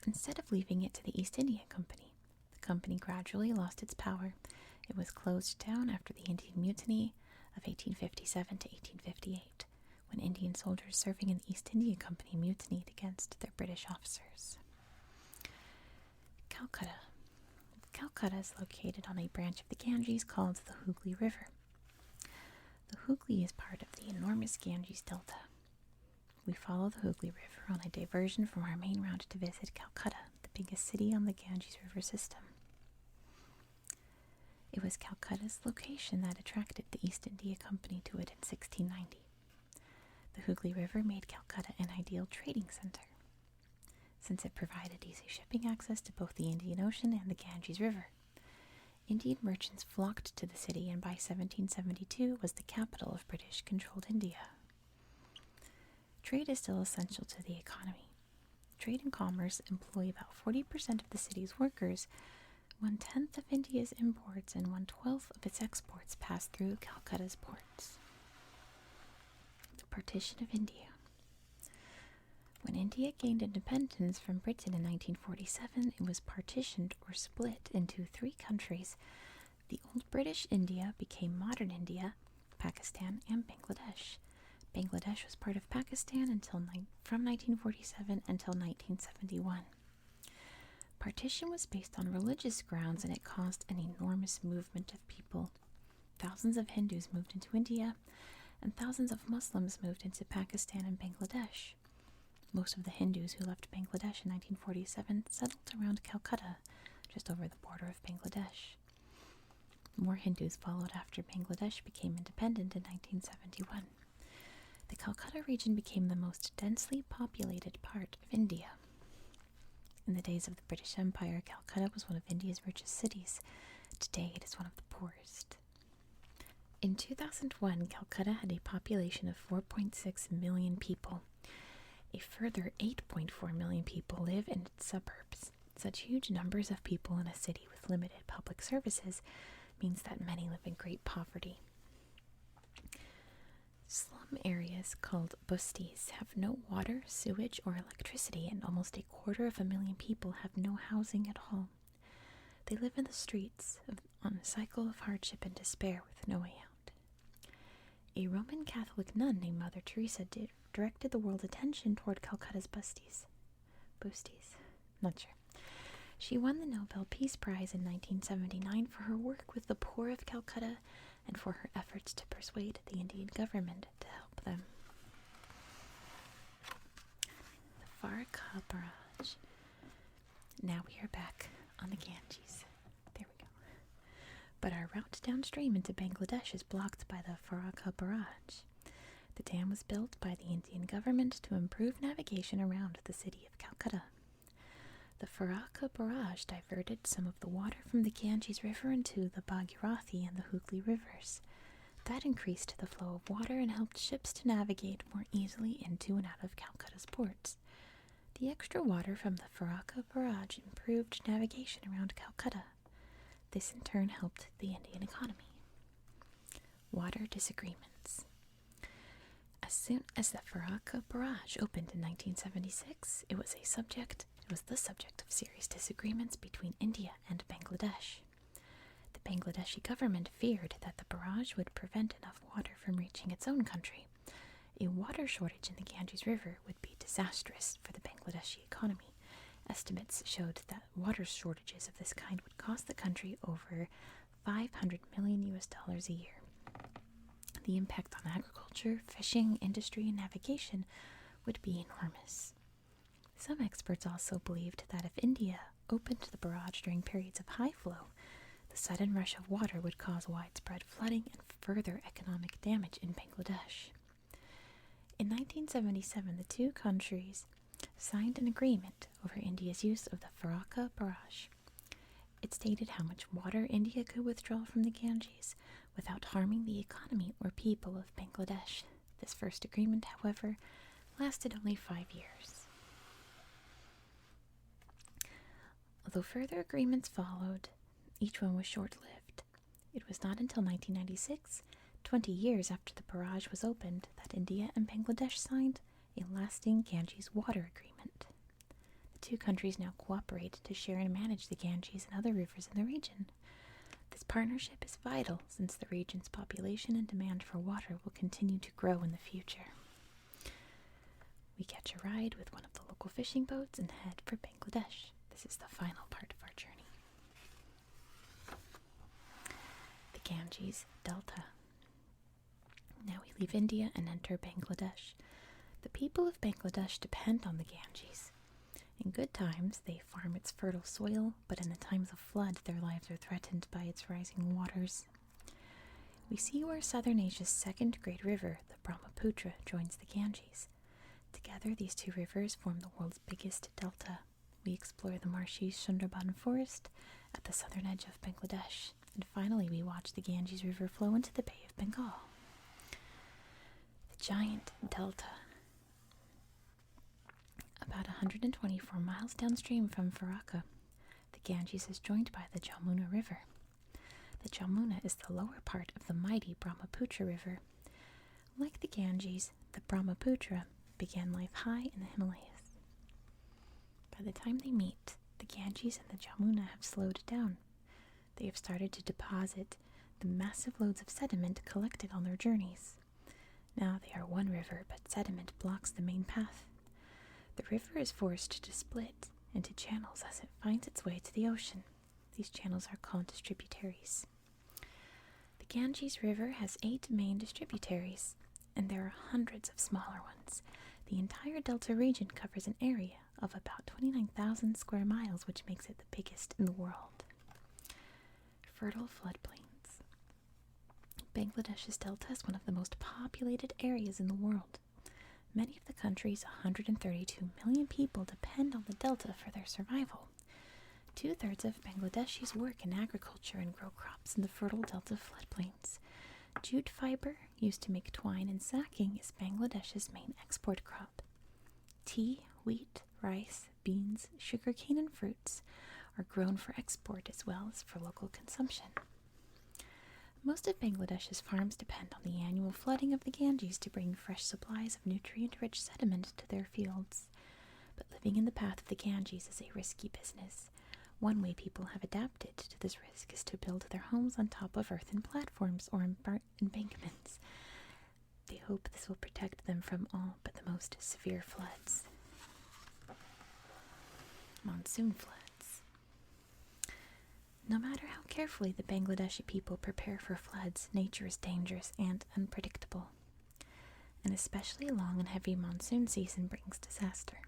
instead of leaving it to the East India Company. The company gradually lost its power. It was closed down after the Indian Mutiny of 1857 to 1858, when Indian soldiers serving in the East India Company mutinied against their British officers. Calcutta. Calcutta is located on a branch of the Ganges called the Hooghly River. The Hooghly is part of the enormous Ganges Delta. We follow the Hooghly River on a diversion from our main route to visit Calcutta, the biggest city on the Ganges River system. It was Calcutta's location that attracted the East India Company to it in 1690. The Hooghly River made Calcutta an ideal trading center, since it provided easy shipping access to both the Indian Ocean and the Ganges River. Indian merchants flocked to the city, and by 1772 was the capital of British-controlled India. Trade is still essential to the economy. Trade and commerce employ about 40% of the city's workers. 1/10 of India's imports and 1/12 of its exports pass through Calcutta's ports. The partition of India. When India gained independence from Britain in 1947, it was partitioned or split into 3 countries. The old British India became modern India, Pakistan, and Bangladesh. Bangladesh was part of Pakistan from 1947 until 1971. Partition was based on religious grounds, and it caused an enormous movement of people. Thousands of Hindus moved into India, and thousands of Muslims moved into Pakistan and Bangladesh. Most of the Hindus who left Bangladesh in 1947 settled around Calcutta, just over the border of Bangladesh. More Hindus followed after Bangladesh became independent in 1971. The Calcutta region became the most densely populated part of India. In the days of the British Empire, Calcutta was one of India's richest cities. Today, it is one of the poorest. In 2001, Calcutta had a population of 4.6 million people. A further 8.4 million people live in its suburbs. Such huge numbers of people in a city with limited public services means that many live in great poverty. Slum areas called busties have no water, sewage, or electricity, and almost 250,000 people have no housing at all. They live in the streets on a cycle of hardship and despair with no way out. A Roman Catholic nun named Mother Teresa directed the world's attention toward Calcutta's busties. Not sure. She won the Nobel Peace Prize in 1979 for her work with the poor of Calcutta and for her efforts to persuade the Indian government to help them. The Farakka Barrage. Now we are back on the Ganges. There we go. But our route downstream into Bangladesh is blocked by the Farakka Barrage. The dam was built by the Indian government to improve navigation around the city of Calcutta. The Farakka Barrage diverted some of the water from the Ganges River into the Bhagirathi and the Hooghly rivers. That increased the flow of water and helped ships to navigate more easily into and out of Calcutta's ports. The extra water from the Farakka Barrage improved navigation around Calcutta. This in turn helped the Indian economy. Water disagreements. As soon as the Farakka Barrage opened in 1976, it was the subject of serious disagreements between India and Bangladesh. The Bangladeshi government feared that the barrage would prevent enough water from reaching its own country. A water shortage in the Ganges River would be disastrous for the Bangladeshi economy. Estimates showed that water shortages of this kind would cost the country over $500 million a year. The impact on agriculture, fishing, industry, and navigation would be enormous. Some experts also believed that if India opened the barrage during periods of high flow, the sudden rush of water would cause widespread flooding and further economic damage in Bangladesh. In 1977, the two countries signed an agreement over India's use of the Farakka Barrage. It stated how much water India could withdraw from the Ganges without harming the economy or people of Bangladesh. This first agreement, however, lasted only 5 years. Although further agreements followed, each one was short-lived. It was not until 1996, 20 years after the barrage was opened, that India and Bangladesh signed a lasting Ganges water agreement. The two countries now cooperate to share and manage the Ganges and other rivers in the region. This partnership is vital since the region's population and demand for water will continue to grow in the future. We catch a ride with one of the local fishing boats and head for Bangladesh. This is the final part of our journey. The Ganges Delta. Now we leave India and enter Bangladesh. The people of Bangladesh depend on the Ganges. In good times, they farm its fertile soil, but in the times of flood, their lives are threatened by its rising waters. We see where Southern Asia's second great river, the Brahmaputra, joins the Ganges. Together, these two rivers form the world's biggest delta. We explore the marshy Sundarban forest at the southern edge of Bangladesh, and finally we watch the Ganges River flow into the Bay of Bengal. The giant delta. About 124 miles downstream from Farakka, the Ganges is joined by the Jamuna River. The Jamuna is the lower part of the mighty Brahmaputra River. Like the Ganges, the Brahmaputra began life high in the Himalayas. By the time they meet, the Ganges and the Jamuna have slowed down. They have started to deposit the massive loads of sediment collected on their journeys. Now they are one river, but sediment blocks the main path. The river is forced to split into channels as it finds its way to the ocean. These channels are called distributaries. The Ganges River has 8 main distributaries, and there are hundreds of smaller ones. The entire delta region covers an area of about 29,000 square miles, which makes it the biggest in the world. Fertile floodplains. Bangladesh's delta is one of the most populated areas in the world. Many of the country's 132 million people depend on the delta for their survival. 2/3 of Bangladeshis work in agriculture and grow crops in the fertile delta floodplains. Jute fiber, used to make twine and sacking, is Bangladesh's main export crop. Tea, wheat, rice, beans, sugarcane, and fruits are grown for export as well as for local consumption. Most of Bangladesh's farms depend on the annual flooding of the Ganges to bring fresh supplies of nutrient-rich sediment to their fields. But living in the path of the Ganges is a risky business. One way people have adapted to this risk is to build their homes on top of earthen platforms or embankments. They hope this will protect them from all but the most severe floods. Monsoon floods. No matter how carefully the Bangladeshi people prepare for floods, nature is dangerous and unpredictable. An especially long and heavy monsoon season brings disaster.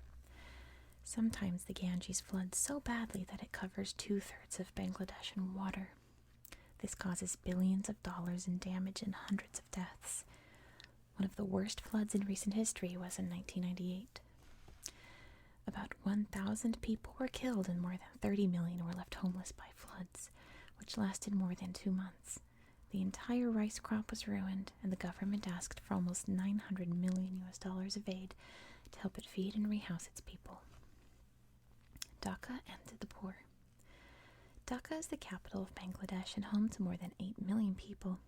Sometimes the Ganges floods so badly that it covers 2/3 of Bangladesh in water. This causes billions of dollars in damage and hundreds of deaths. One of the worst floods in recent history was in 1998. About 1,000 people were killed and more than 30 million were left homeless by floods, which lasted more than 2 months. The entire rice crop was ruined, and the government asked for almost $900 million of aid to help it feed and rehouse its people. Dhaka and the poor. Dhaka is the capital of Bangladesh and home to more than 8 million people.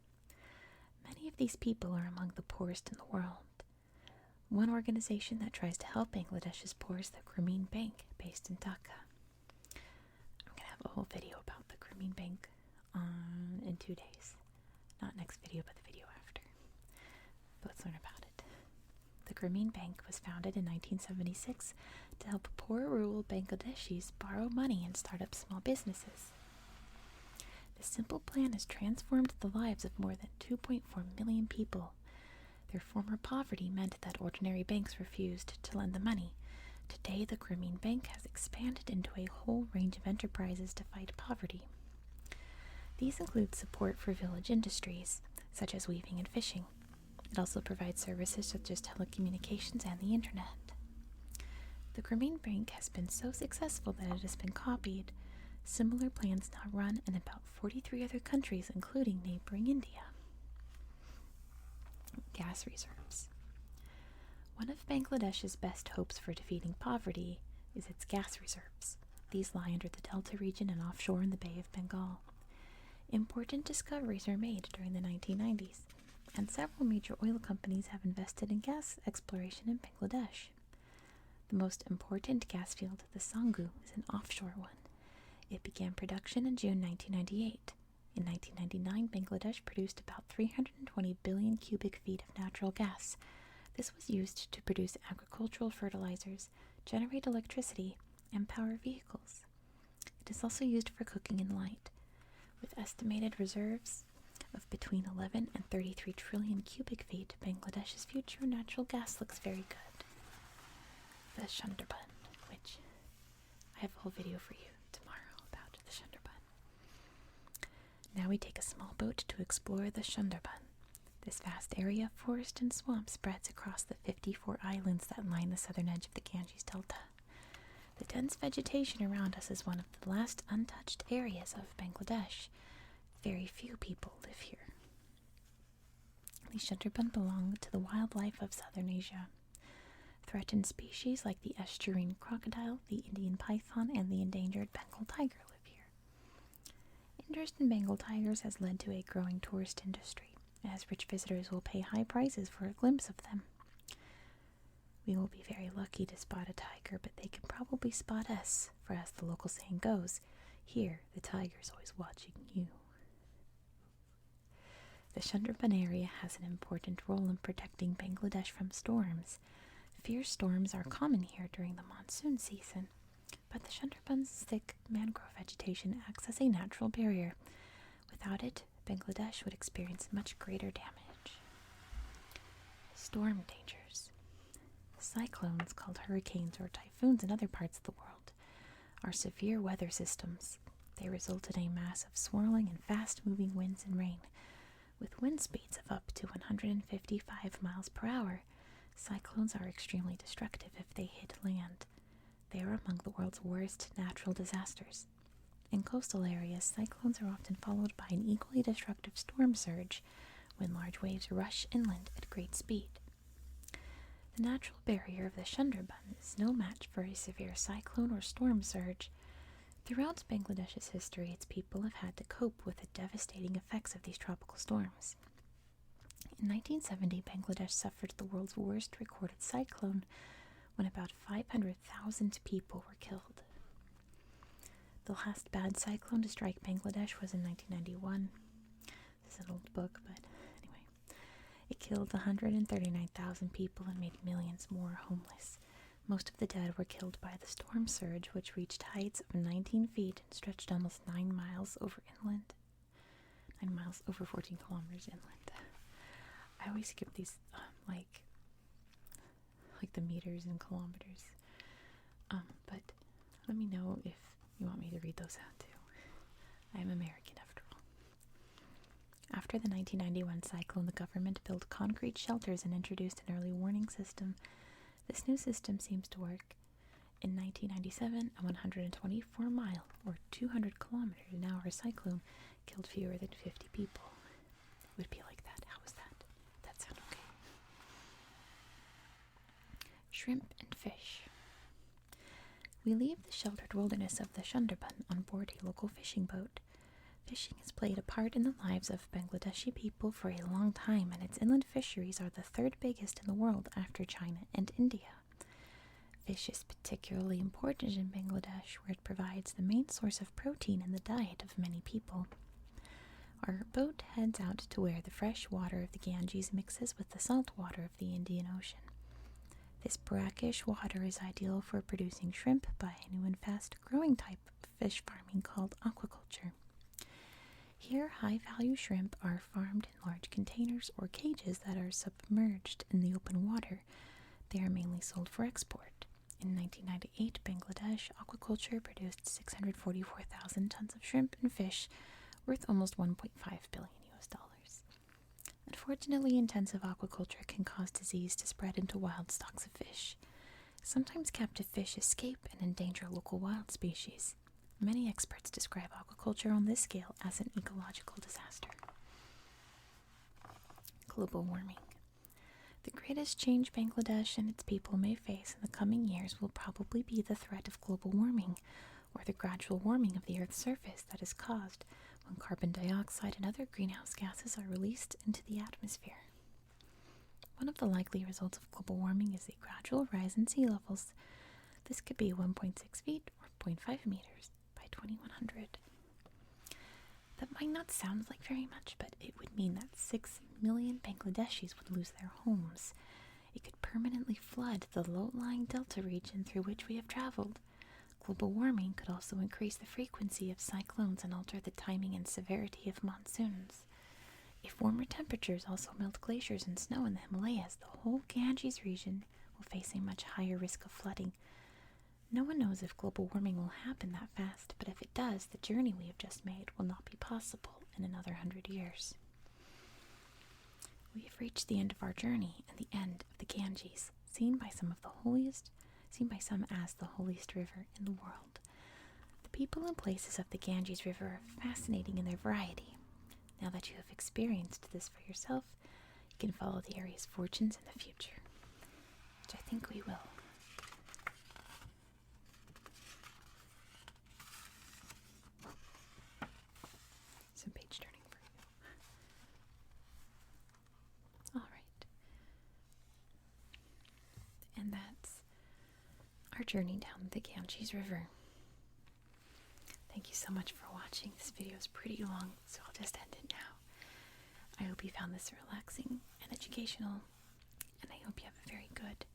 Many of these people are among the poorest in the world. One organization that tries to help Bangladesh's poor is the Grameen Bank, based in Dhaka. I'm going to have a whole video about the Grameen Bank in 2 days. Not next video, but the video after. But let's learn about it. The Grameen Bank was founded in 1976 to help poor rural Bangladeshis borrow money and start up small businesses. This simple plan has transformed the lives of more than 2.4 million people. Their former poverty meant that ordinary banks refused to lend the money. Today, the Grameen Bank has expanded into a whole range of enterprises to fight poverty. These include support for village industries, such as weaving and fishing. It also provides services such as telecommunications and the internet. The Grameen Bank has been so successful that it has been copied. Similar plans now run in about 43 other countries, including neighboring India. Gas reserves. One of Bangladesh's best hopes for defeating poverty is its gas reserves. These lie under the Delta region and offshore in the Bay of Bengal. Important discoveries were made during the 1990s, and several major oil companies have invested in gas exploration in Bangladesh. The most important gas field, the Sanggu, is an offshore one. It began production in June 1998. In 1999, Bangladesh produced about 320 billion cubic feet of natural gas. This was used to produce agricultural fertilizers, generate electricity, and power vehicles. It is also used for cooking and light. With estimated reserves of between 11 and 33 trillion cubic feet, Bangladesh's future natural gas looks very good. The Sundarban, which I have a whole video for you tomorrow about the Sundarban. Now we take a small boat to explore the Sundarban. This vast area of forest and swamp spreads across the 54 islands that line the southern edge of the Ganges Delta. The dense vegetation around us is one of the last untouched areas of Bangladesh. Very few people live here. The Sundarban belong to the wildlife of southern Asia. Threatened species like the estuarine crocodile, the Indian python, and the endangered Bengal tiger live here. Interest in Bengal tigers has led to a growing tourist industry, as rich visitors will pay high prices for a glimpse of them. We will be very lucky to spot a tiger, but they can probably spot us, for as the local saying goes, here the tiger's always watching you. The Sundarban area has an important role in protecting Bangladesh from storms. Fierce storms are common here during the monsoon season, but the Sundarban's thick mangrove vegetation acts as a natural barrier. Without it, Bangladesh would experience much greater damage. Storm dangers. Cyclones, called hurricanes or typhoons in other parts of the world, are severe weather systems. They result in a mass of swirling and fast-moving winds and rain. With wind speeds of up to 155 miles per hour, cyclones are extremely destructive if they hit land. They are among the world's worst natural disasters. In coastal areas, cyclones are often followed by an equally destructive storm surge when large waves rush inland at great speed. The natural barrier of the Sundarban is no match for a severe cyclone or storm surge. Throughout Bangladesh's history, its people have had to cope with the devastating effects of these tropical storms. In 1970, Bangladesh suffered the world's worst recorded cyclone when about 500,000 people were killed. The last bad cyclone to strike Bangladesh was in 1991. This is an old book, but anyway. It killed 139,000 people and made millions more homeless. Most of the dead were killed by the storm surge, which reached heights of 19 feet and stretched almost 9 miles over inland. 9 miles over 14 kilometers inland. I always skip these, like the meters and kilometers. But let me know if you want me to read those out too. I am American after all. After the 1991 cyclone, the government built concrete shelters and introduced an early warning system. This new system seems to work. In 1997, a 124-mile or 200 kilometers an hour cyclone killed fewer than 50 people. It would be like that. How was that? That sound okay? Shrimp and fish. We leave the sheltered wilderness of the Sundarban on board a local fishing boat. Fishing has played a part in the lives of Bangladeshi people for a long time, and its inland fisheries are the third biggest in the world after China and India. Fish is particularly important in Bangladesh, where it provides the main source of protein in the diet of many people. Our boat heads out to where the fresh water of the Ganges mixes with the salt water of the Indian Ocean. This brackish water is ideal for producing shrimp by a new and fast-growing type of fish farming called aquaculture. Here, high-value shrimp are farmed in large containers or cages that are submerged in the open water. They are mainly sold for export. In 1998, Bangladesh aquaculture produced 644,000 tons of shrimp and fish, worth almost $1.5 billion. Unfortunately, intensive aquaculture can cause disease to spread into wild stocks of fish. Sometimes captive fish escape and endanger local wild species. Many experts describe aquaculture on this scale as an ecological disaster. Global warming. The greatest change Bangladesh and its people may face in the coming years will probably be the threat of global warming, or the gradual warming of the Earth's surface that is caused when carbon dioxide and other greenhouse gases are released into the atmosphere. One of the likely results of global warming is a gradual rise in sea levels. This could be 1.6 feet or zero point 0.5 meters by 2100. That might not sound like very much, but it would mean that 6 million Bangladeshis would lose their homes. It could permanently flood the low-lying delta region through which we have traveled. Global warming could also increase the frequency of cyclones and alter the timing and severity of monsoons. If warmer temperatures also melt glaciers and snow in the Himalayas, the whole Ganges region will face a much higher risk of flooding. No one knows if global warming will happen that fast, but if it does, the journey we have just made will not be possible in another 100 years. We have reached the end of our journey and the end of the Ganges, seen by some as the holiest river in the world. The people and places of the Ganges River are fascinating in their variety. Now that you have experienced this for yourself, you can follow the area's fortunes in the future, which I think we will. Some page turning for you. Alright. And that's our journey down the Ganges River. Thank you so much for watching. This video is pretty long, so I'll just end it now. I hope you found this relaxing and educational, and I hope you have a very good